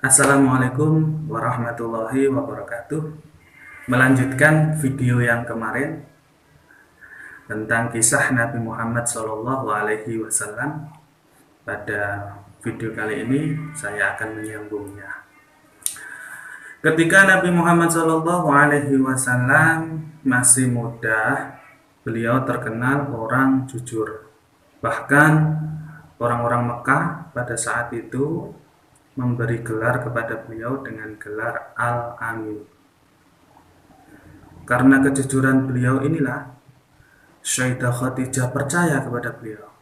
Assalamualaikum warahmatullahi wabarakatuh. Melanjutkan video yang kemarin tentang kisah Nabi Muhammad SAW. Pada video kali ini saya akan menyambungnya. Ketika Nabi Muhammad SAW masih muda, beliau terkenal orang jujur. Bahkan orang-orang Mekah pada saat itu memberi gelar kepada beliau dengan gelar Al-Amin. Karena kejujuran beliau inilah Sayyidah Khadijah percaya kepada beliau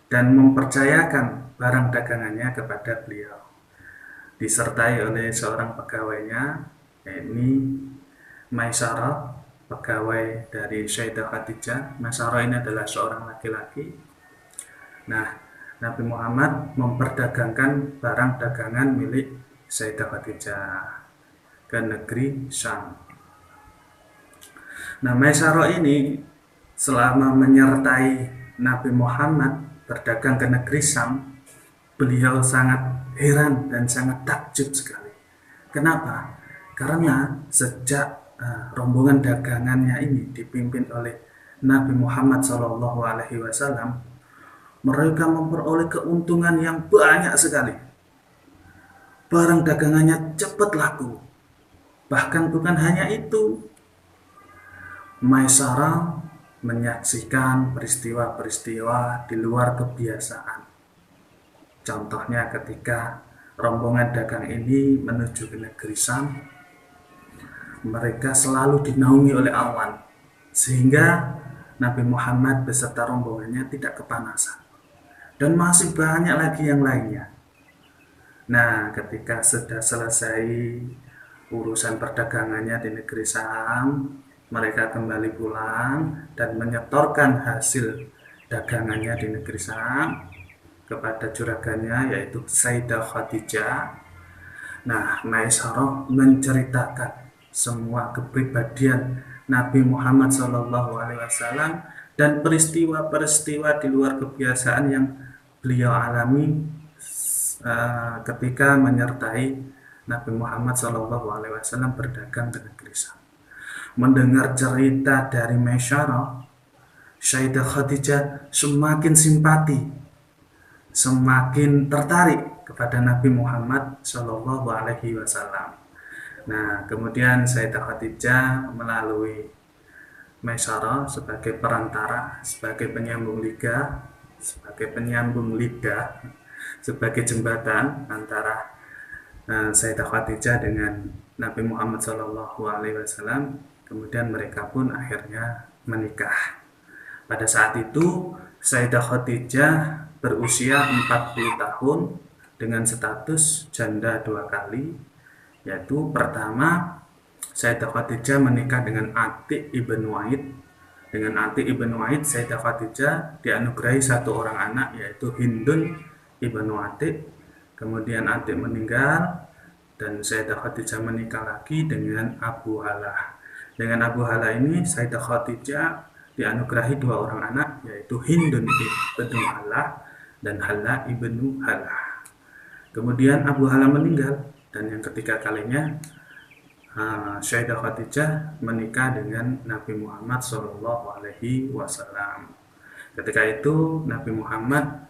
dan mempercayakan barang dagangannya kepada beliau, disertai oleh seorang pegawainya, yakni Maisarah, pegawai dari Sayyidah Khadijah. Maisarah ini adalah seorang laki-laki. Nah, Nabi Muhammad memperdagangkan barang dagangan milik Sayyidah Khadijah ke negeri Syam. Nah, Maisarah ini selama menyertai Nabi Muhammad berdagang ke negeri Syam, beliau sangat heran dan sangat takjub sekali. Kenapa? Karena sejak rombongan dagangannya ini dipimpin oleh Nabi Muhammad SAW, mereka memperoleh keuntungan yang banyak sekali. Barang dagangannya cepat laku. Bahkan bukan hanya itu, Maisarah menyaksikan peristiwa-peristiwa di luar kebiasaan. Contohnya ketika rombongan dagang ini menuju ke negeri Syam, mereka selalu dinaungi oleh awan, sehingga Nabi Muhammad beserta rombongannya tidak kepanasan. Dan masih banyak lagi yang lainnya. Nah, ketika sudah selesai urusan perdagangannya di negeri Syam, mereka kembali pulang dan menyetorkan hasil dagangannya di negeri Syam kepada juragannya, yaitu Sayyidah Khadijah. Nah, Maisarah menceritakan semua kepribadian Nabi Muhammad SAW dan peristiwa-peristiwa di luar kebiasaan yang beliau alami ketika menyertai Nabi Muhammad SAW berdagang ke negeri Syam. Mendengar cerita dari Maisarah, Sayyidah Khadijah semakin simpati, semakin tertarik kepada Nabi Muhammad SAW. Nah, kemudian Sayyidah Khadijah melalui Maisarah sebagai perantara, sebagai penyambung lidah, sebagai jembatan antara Sayyidah Khadijah dengan Nabi Muhammad SAW. Kemudian mereka pun akhirnya menikah. Pada saat itu Sayyidah Khadijah berusia 40 tahun dengan status janda 2 kali, yaitu pertama Sayyidah Khadijah menikah dengan Atik ibn Wa'id. Dengan Atik ibn Wa'id, Sayyidah Khadijah dianugerahi 1 orang anak, yaitu Hindun ibn Atik. Kemudian Atik meninggal dan Sayyidah Khadijah menikah lagi dengan Abu Halah. Dengan Abu Halah ini Sayyidah Khadijah dianugerahi 2 orang anak, yaitu Hindun ibn Halah dan Halah ibn Halah. Kemudian Abu Halah meninggal dan yang ketiga kalinya Sayyidah Khadijah menikah dengan Nabi Muhammad SAW. Ketika itu Nabi Muhammad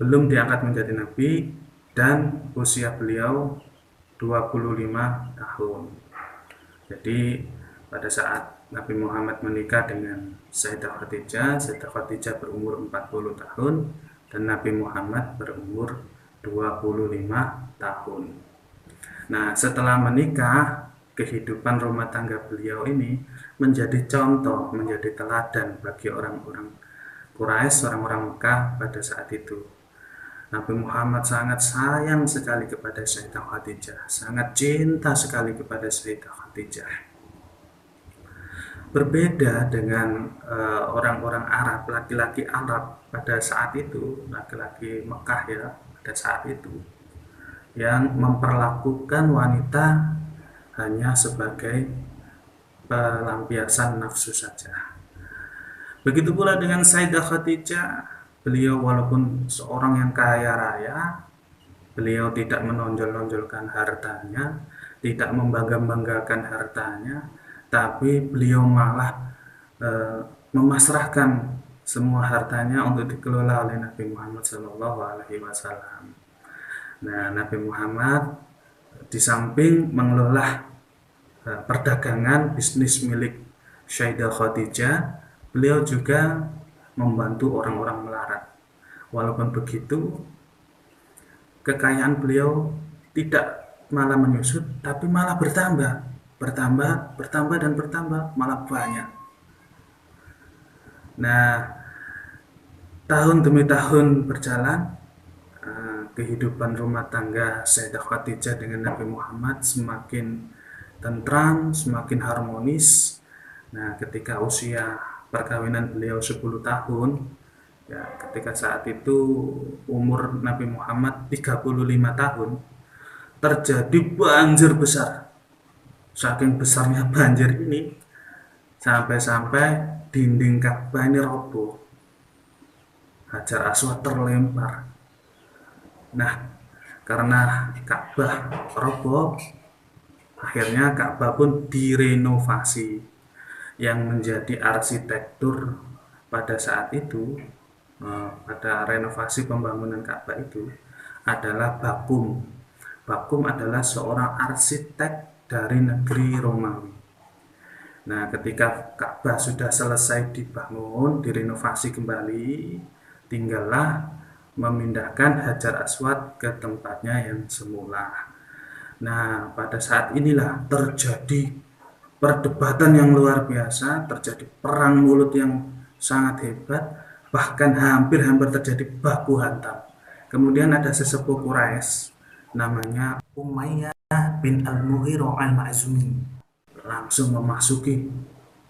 belum diangkat menjadi nabi dan usia beliau 25 tahun. Jadi pada saat Nabi Muhammad menikah dengan Sayyidah Khadijah berumur 40 tahun dan Nabi Muhammad berumur 25 tahun. Nah, setelah menikah, kehidupan rumah tangga beliau ini menjadi contoh, menjadi teladan bagi orang-orang Quraisy, orang-orang Mekah pada saat itu. Nabi Muhammad sangat sayang sekali kepada Sayyidah Khadijah, sangat cinta sekali kepada Sayyidah Khadijah. Berbeda dengan orang-orang Arab, laki-laki Arab pada saat itu, laki-laki Mekah ya pada saat itu, yang memperlakukan wanita hanya sebagai pelampiasan nafsu saja. Begitu pula dengan Sayyidah Khadijah, beliau walaupun seorang yang kaya raya, Beliau tidak menonjol-nonjolkan hartanya, tidak membangga-banggakan hartanya, tapi beliau malah memasrahkan semua hartanya untuk dikelola oleh Nabi Muhammad SAW. Nah, Nabi Muhammad di samping mengelola perdagangan bisnis milik Sayyidah Khadijah, beliau juga membantu orang-orang melarat. Walaupun begitu, kekayaan beliau tidak malah menyusut, tapi malah bertambah dan bertambah, malah banyak. Nah, tahun demi tahun berjalan, kehidupan rumah tangga Sayyidah Khadijah dengan Nabi Muhammad semakin tentram, semakin harmonis. Nah, ketika usia perkawinan beliau 10 tahun, ya, ketika saat itu umur Nabi Muhammad 35 tahun, terjadi banjir besar. Saking besarnya banjir ini, sampai-sampai dinding Ka'bah ini roboh. Hajar Aswad terlempar. Nah, karena Ka'bah roboh, akhirnya Ka'bah pun direnovasi. Yang menjadi arsitektur pada saat itu, pada renovasi pembangunan Ka'bah itu, adalah Bakum. Bakum adalah seorang arsitek dari negeri Romawi. Nah, ketika Ka'bah sudah selesai dibangun, direnovasi kembali, tinggallah memindahkan Hajar Aswad ke tempatnya yang semula. Nah, pada saat inilah terjadi perdebatan yang luar biasa, terjadi perang mulut yang sangat hebat, bahkan hampir-hampir terjadi baku hantam. Kemudian ada sesepuh Quraisy namanya Umayyah bin Al-Mughirah Al-Ma'zumi langsung memasuki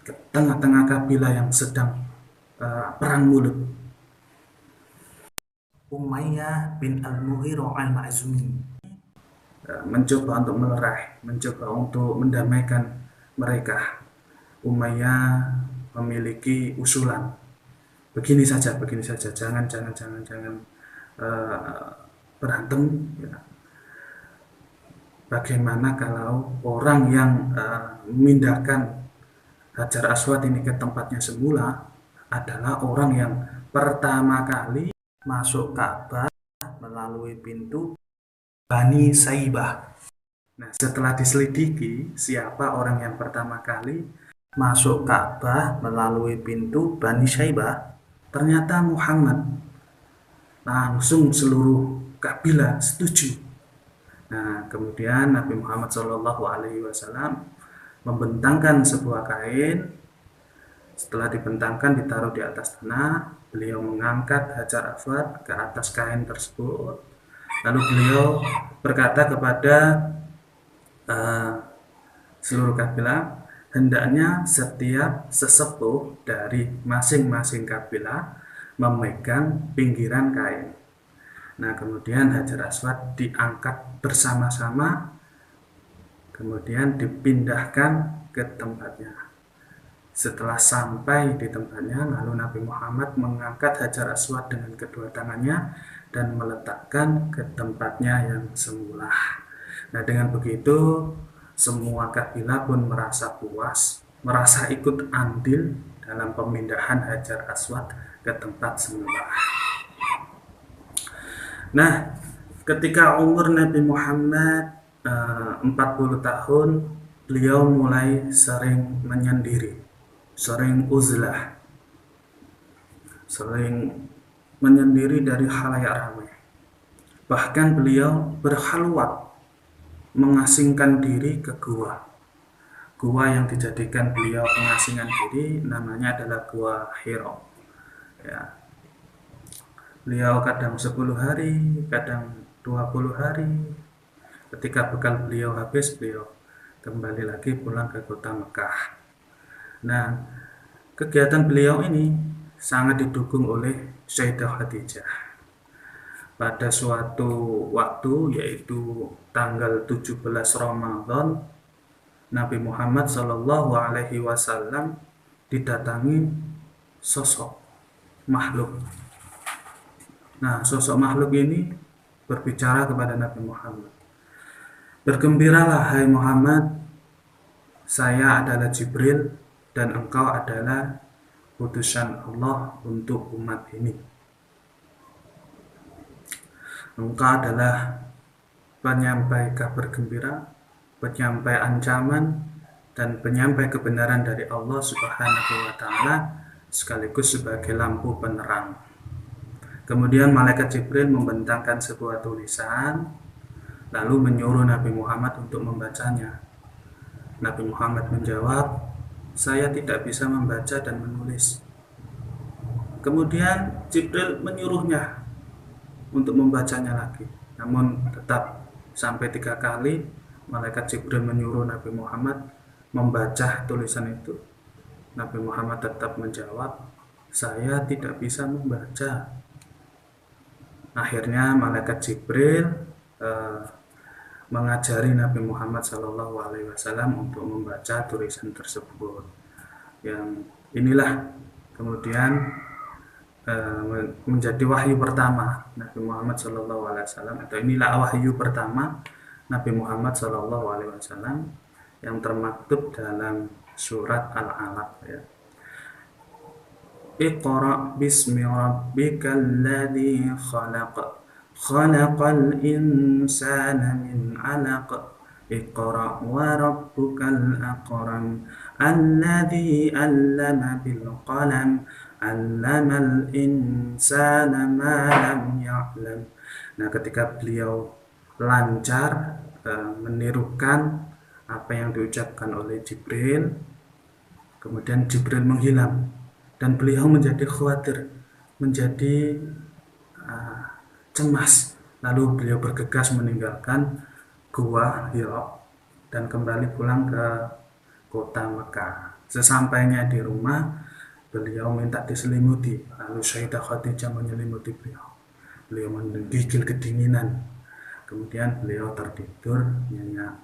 ke tengah-tengah kabilah yang sedang perang mulut. Umayyah bin Al-Mughirah Al-Ma'zumi mencoba untuk melerai, mencoba untuk mendamaikan mereka. Umayyah memiliki usulan, begini saja, jangan berantem. Ya. Bagaimana kalau orang yang memindahkan Hajar Aswad ini ke tempatnya semula adalah orang yang pertama kali masuk Ka'bah melalui pintu Bani Saibah. Nah, setelah diselidiki siapa orang yang pertama kali masuk Ka'bah melalui pintu Bani Saibah, ternyata Muhammad. Langsung seluruh kabilah setuju. Nah, kemudian Nabi Muhammad SAW membentangkan sebuah kain. Setelah dibentangkan, ditaruh di atas tanah, beliau mengangkat Hajar Aswad ke atas kain tersebut. Lalu beliau berkata kepada seluruh kabilah, hendaknya setiap sesepuh dari masing-masing kabilah memegang pinggiran kain. Nah, kemudian Hajar Aswad diangkat bersama-sama, kemudian dipindahkan ke tempatnya. Setelah sampai di tempatnya, lalu Nabi Muhammad mengangkat Hajar Aswad dengan kedua tangannya dan meletakkan ke tempatnya yang semula. Nah, dengan begitu semua kabilah pun merasa puas, merasa ikut andil dalam pemindahan Hajar Aswad ke tempat semula. Nah, ketika umur Nabi Muhammad 40 tahun, beliau mulai sering menyendiri, sering uzlah, sering menyendiri dari khalayak ramai. Bahkan beliau berkhalwat, mengasingkan diri ke gua. Gua yang dijadikan beliau pengasingan diri namanya adalah Gua Hira. Ya. Beliau kadang 10 hari, kadang 20 hari. Ketika bekal beliau habis, beliau kembali lagi pulang ke kota Mekah. Nah, kegiatan beliau ini sangat didukung oleh Sayyidah Khadijah. Pada suatu waktu, yaitu tanggal 17 Ramadan, Nabi Muhammad SAW didatangi sosok makhluk. Nah, sosok makhluk ini berbicara kepada Nabi Muhammad, "Bergembiralah hai Muhammad, saya adalah Jibril dan engkau adalah utusan Allah untuk umat ini. Engkau adalah penyampai kabar gembira, penyampai ancaman, dan penyampai kebenaran dari Allah Subhanahu wa Ta'ala, sekaligus sebagai lampu penerang." Kemudian malaikat Jibril membentangkan sebuah tulisan, lalu menyuruh Nabi Muhammad untuk membacanya. Nabi Muhammad menjawab, "Saya tidak bisa membaca dan menulis." Kemudian Jibril menyuruhnya untuk membacanya lagi, namun tetap sampai 3 kali malaikat Jibril menyuruh Nabi Muhammad membaca tulisan itu. Nabi Muhammad tetap menjawab, "Saya tidak bisa membaca." Akhirnya malaikat Jibril mengajari Nabi Muhammad SAW untuk membaca tulisan tersebut. Yang inilah kemudian menjadi wahyu pertama Nabi Muhammad SAW, atau inilah wahyu pertama Nabi Muhammad SAW yang termaktub dalam surat Al-Alaq, ya. "Iqra bismi rabbikal ladzi khalaq, khalaqal insana min 'alaq, Iqra wa rabbukal akram, alladzi 'allama bil qalam, 'allamal insana ma lam ya'lam." Nah, ketika beliau lancar menirukan apa yang diucapkan oleh Jibril, kemudian Jibril menghilang dan beliau menjadi khawatir, menjadi cemas. Lalu beliau bergegas meninggalkan gua Hira dan kembali pulang ke kota Mekah. Sesampainya di rumah, beliau minta diselimuti. Lalu Sayyidah Khadijah menyelimuti beliau. Beliau menggigil kedinginan. Kemudian beliau tertidur nyenyak.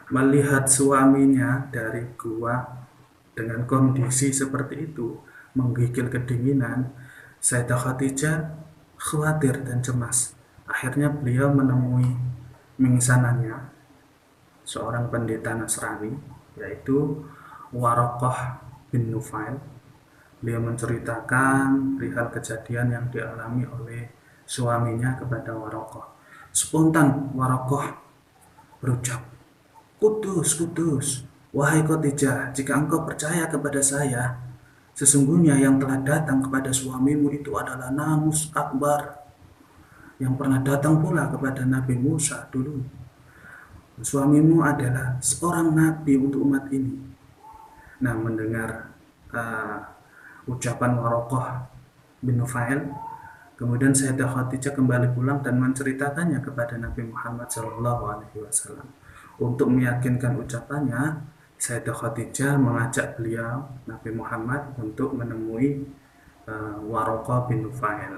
Melihat suaminya dari gua dengan kondisi seperti itu, menggigil kedinginan, Sayyidah Khadijah khawatir dan cemas. Akhirnya beliau menemui mingsanannya, seorang pendeta Nasrani, yaitu Waraqah bin Nufail. Beliau menceritakan perihal kejadian yang dialami oleh suaminya kepada Waraqah. Spontan Waraqah berucap, "Kudus, kudus, wahai Khadijah, jika engkau percaya kepada saya, sesungguhnya yang telah datang kepada suamimu itu adalah Namus Akbar, yang pernah datang pula kepada Nabi Musa dulu. Suamimu adalah seorang nabi untuk umat ini." Nah, mendengar ucapan Waraqah bin Nufail, kemudian Sayyidah Khadijah kembali pulang dan menceritakannya kepada Nabi Muhammad SAW. Untuk meyakinkan ucapannya, Sayyidah Khadijah mengajak beliau, Nabi Muhammad, untuk menemui Waraqah bin Nufail.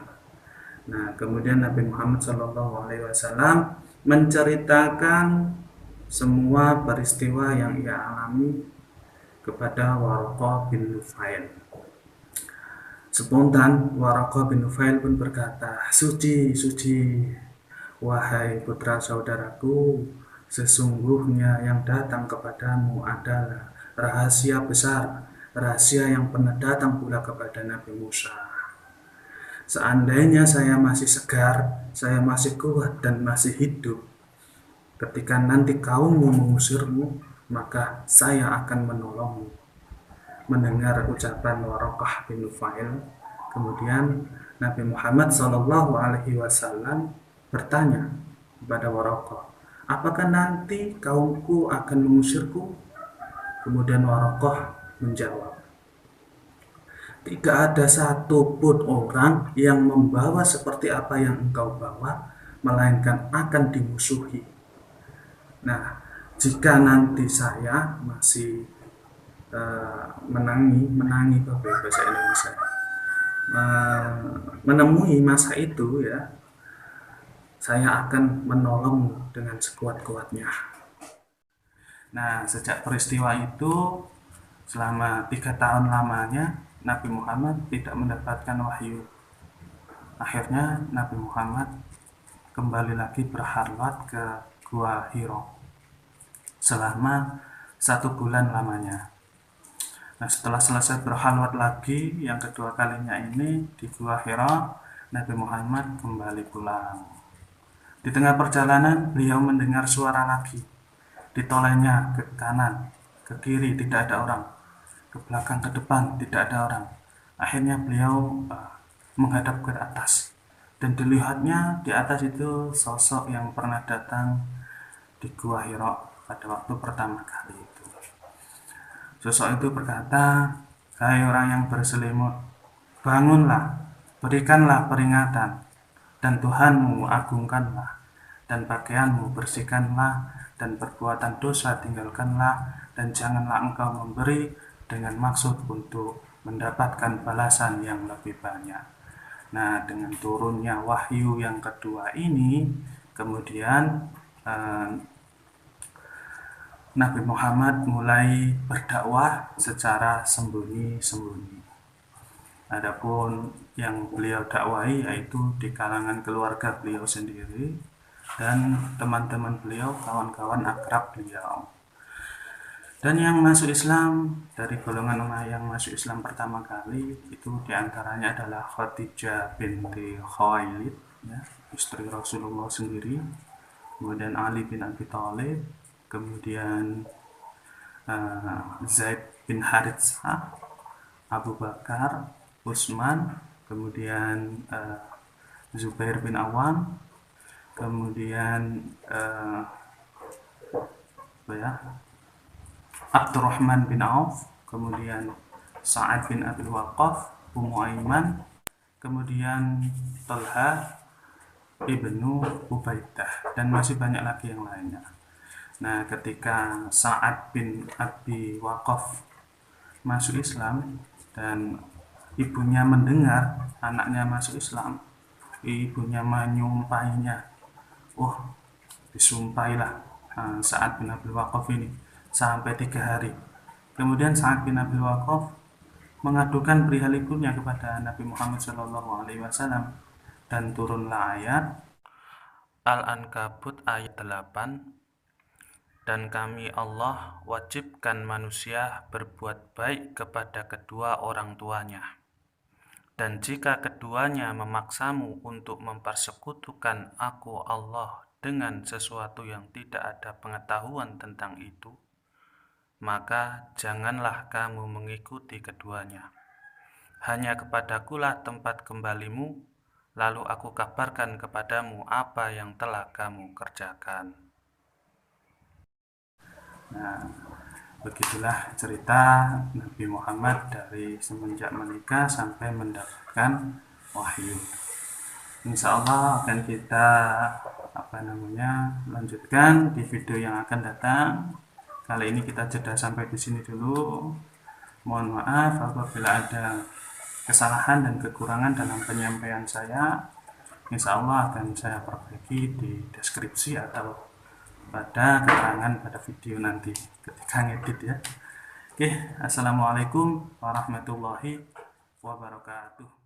Nah, kemudian Nabi Muhammad SAW menceritakan semua peristiwa yang ia alami kepada Waraqah bin Nufail. Spontan Waraqah bin Nufail pun berkata, "Suci, suci, wahai putra saudaraku, sesungguhnya yang datang kepadamu adalah rahasia besar, rahasia yang pernah datang pula kepada Nabi Musa. Seandainya saya masih segar, saya masih kuat dan masih hidup, ketika nanti kaummu mengusirmu, maka saya akan menolongmu." Mendengar ucapan Waraqah bin Nufail, kemudian Nabi Muhammad SAW bertanya kepada Waraqah, "Apakah nanti kaumku akan mengusirku?" Kemudian Waraqah menjawab, "Tidak ada satupun orang yang membawa seperti apa yang engkau bawa, melainkan akan dimusuhi. Nah, jika nanti saya masih menangi bahasa Indonesia, menemui masa itu, ya, saya akan menolongmu dengan sekuat-kuatnya." Nah, sejak peristiwa itu, selama 3 tahun lamanya Nabi Muhammad tidak mendapatkan wahyu. Akhirnya Nabi Muhammad kembali lagi berhalwat ke Gua Hiro selama 1 bulan lamanya. Nah, setelah selesai berhalwat lagi yang kedua kalinya ini di Gua Hiro, Nabi Muhammad kembali pulang. Di tengah perjalanan beliau mendengar suara lagi. Ditolehnya ke kanan, ke kiri tidak ada orang, ke belakang, ke depan tidak ada orang. Akhirnya beliau menghadap ke atas, dan dilihatnya di atas itu sosok yang pernah datang di Gua Hiro pada waktu pertama kali itu. Sosok itu berkata, "Hai orang yang berselimut, bangunlah, berikanlah peringatan, dan Tuhanmu agungkanlah, dan pakaianmu bersihkanlah, dan perbuatan dosa tinggalkanlah, dan janganlah engkau memberi dengan maksud untuk mendapatkan balasan yang lebih banyak." Nah, dengan turunnya wahyu yang kedua ini, kemudian Nabi Muhammad mulai berdakwah secara sembunyi-sembunyi. Adapun yang beliau dakwahi yaitu di kalangan keluarga beliau sendiri dan teman-teman beliau, kawan-kawan akrab beliau. Dan yang masuk Islam, dari golongan yang masuk Islam pertama kali itu diantaranya adalah Khadijah binti Khuwailid, ya, istri Rasulullah sendiri, kemudian Ali bin Abi Thalib, kemudian Zaid bin Haritsah, Abu Bakar, Utsman, kemudian Zubair bin Awam, kemudian Abdurrahman bin Auf, kemudian Sa'ad bin Abi Waqqas, Ummu Aiman, kemudian Talha ibnu Ubaidah, dan masih banyak lagi yang lainnya. Nah, ketika Sa'ad bin Abi Waqqas masuk Islam dan ibunya mendengar anaknya masuk Islam, ibunya menyumpahinya. Disumpahilah Sa'ad bin Abi Waqqas ini sampai 3 hari. Kemudian Sa'ad bin Abi Waqqas mengadukan perihal ibunya kepada Nabi Muhammad SAW, dan turunlah ayat Al-Ankabut ayat 8, dan kami Allah wajibkan manusia berbuat baik kepada kedua orang tuanya, dan jika keduanya memaksamu untuk mempersekutukan aku Allah dengan sesuatu yang tidak ada pengetahuan tentang itu, maka janganlah kamu mengikuti keduanya. Hanya kepadakulah tempat kembalimu, lalu aku kabarkan kepadamu apa yang telah kamu kerjakan. Nah, begitulah cerita Nabi Muhammad dari semenjak menikah sampai mendapatkan wahyu. Insya Allah akan kita lanjutkan di video yang akan datang. Kali ini kita jeda sampai di sini dulu. Mohon maaf apabila ada kesalahan dan kekurangan dalam penyampaian saya. Insya Allah akan saya perbaiki di deskripsi atau pada keterangan pada video nanti ketika ngedit, ya. Oke, assalamualaikum warahmatullahi wabarakatuh.